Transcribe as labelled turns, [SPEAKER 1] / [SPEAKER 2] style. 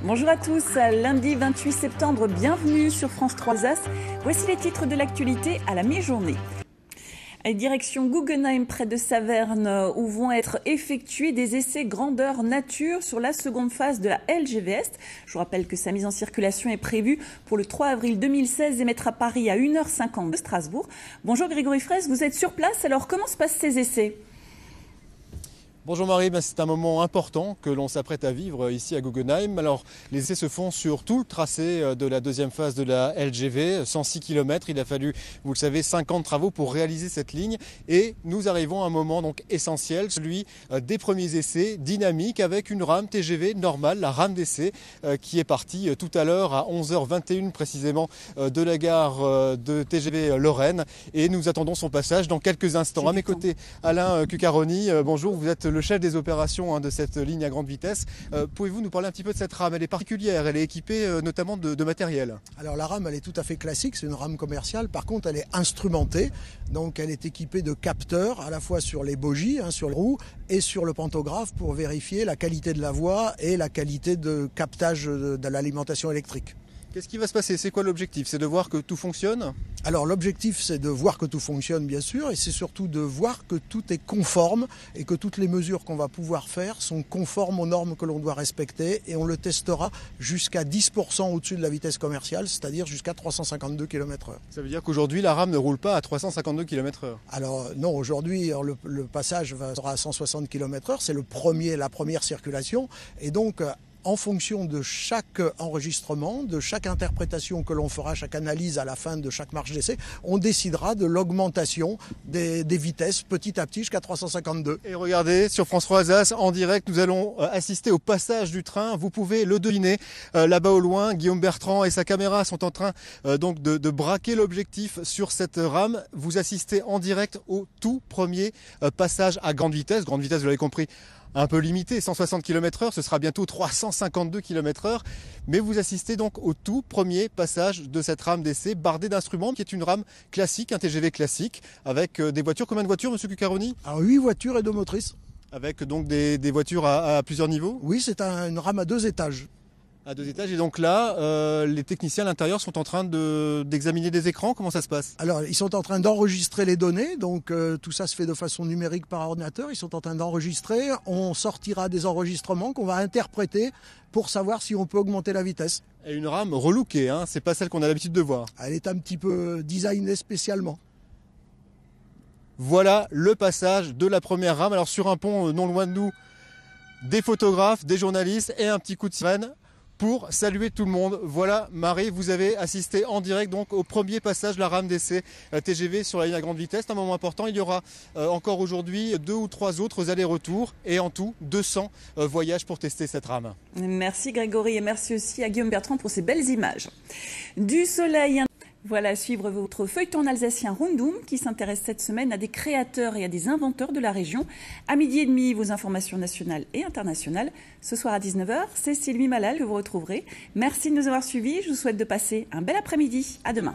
[SPEAKER 1] Bonjour à tous, lundi 28 septembre, bienvenue sur France 3 Alsace. Voici les titres de l'actualité à la mi-journée. Direction Guggenheim près de Saverne où vont être effectués des essais grandeur nature sur la seconde phase de la LGV Est. Je vous rappelle que sa mise en circulation est prévue pour le 3 avril 2016 et mettra Paris à 1h50 de Strasbourg. Bonjour Grégory Fraisse, vous êtes sur place, alors comment se passent ces essais ?
[SPEAKER 2] Bonjour Marie, c'est un moment important que l'on s'apprête à vivre ici à Guggenheim. Alors les essais se font sur tout le tracé de la deuxième phase de la LGV, 106 km. Il a fallu, vous le savez, 5 ans de travaux pour réaliser cette ligne. Et nous arrivons à un moment donc essentiel, celui des premiers essais dynamiques avec une rame TGV normale, la rame d'essai qui est partie tout à l'heure à 11h21 précisément de la gare de TGV Lorraine. Et nous attendons son passage dans quelques instants. À mes côtés, Alain Cuccaroni, bonjour, vous êtes le chef des opérations de cette ligne à grande vitesse. Pouvez-vous nous parler un petit peu de cette rame? Elle est particulière, elle est équipée notamment de matériel.
[SPEAKER 3] Alors la rame, elle est tout à fait classique, c'est une rame commerciale. Par contre, elle est instrumentée, donc elle est équipée de capteurs à la fois sur les bogies, sur les roues et sur le pantographe pour vérifier la qualité de la voie et la qualité de captage de l'alimentation électrique.
[SPEAKER 2] Qu'est-ce qui va se passer? C'est quoi l'objectif? C'est de voir que tout fonctionne?
[SPEAKER 3] Alors l'objectif, c'est de voir que tout fonctionne bien sûr, et c'est surtout de voir que tout est conforme et que toutes les mesures qu'on va pouvoir faire sont conformes aux normes que l'on doit respecter, et on le testera jusqu'à 10% au-dessus de la vitesse commerciale, c'est-à-dire jusqu'à 352 km/h.
[SPEAKER 2] Ça veut dire qu'aujourd'hui la rame ne roule pas à 352 km/h?
[SPEAKER 3] Alors non, aujourd'hui le passage sera à 160 km/h, c'est la première circulation, et donc en fonction de chaque enregistrement, de chaque interprétation que l'on fera, chaque analyse à la fin de chaque marche d'essai, on décidera de l'augmentation des vitesses petit à petit jusqu'à 352.
[SPEAKER 2] Et regardez, sur France 3 Alsace, en direct, nous allons assister au passage du train. Vous pouvez le deviner, là-bas au loin, Guillaume Bertrand et sa caméra sont en train donc de braquer l'objectif sur cette rame. Vous assistez en direct au tout premier passage à grande vitesse. Grande vitesse, vous l'avez compris, un peu limité, 160 km/h, ce sera bientôt 352 km/h. Mais vous assistez donc au tout premier passage de cette rame d'essai bardée d'instruments, qui est une rame classique, un TGV classique, avec des voitures. Combien de voitures, monsieur Cuccaroni?
[SPEAKER 3] Alors 8 voitures et 2 motrices.
[SPEAKER 2] Avec donc des voitures à plusieurs niveaux?
[SPEAKER 3] Oui, c'est une rame à 2 étages.
[SPEAKER 2] À 2 étages, et donc là, les techniciens à l'intérieur sont en train d'examiner des écrans. Comment ça se passe?
[SPEAKER 3] Alors, ils sont en train d'enregistrer les données, donc tout ça se fait de façon numérique par ordinateur. Ils sont en train d'enregistrer, on sortira des enregistrements qu'on va interpréter pour savoir si on peut augmenter la vitesse.
[SPEAKER 2] Et une rame relookée, c'est pas celle qu'on a l'habitude de voir.
[SPEAKER 3] Elle est un petit peu designée spécialement.
[SPEAKER 2] Voilà le passage de la première rame. Alors sur un pont non loin de nous, des photographes, des journalistes et un petit coup de sirène pour saluer tout le monde. Voilà, Marie, vous avez assisté en direct donc au premier passage de la rame d'essai TGV sur la ligne à grande vitesse. C'est un moment important. Il y aura encore aujourd'hui 2 ou 3 autres allers-retours et en tout 200 voyages pour tester cette rame.
[SPEAKER 1] Merci Grégory et merci aussi à Guillaume Bertrand pour ces belles images. Du soleil. Voilà, à suivre votre feuilleton alsacien Rundum qui s'intéresse cette semaine à des créateurs et à des inventeurs de la région. À 12h30, vos informations nationales et internationales. Ce soir à 19h, c'est Sylvie Malal que vous retrouverez. Merci de nous avoir suivis. Je vous souhaite de passer un bel après-midi. À demain.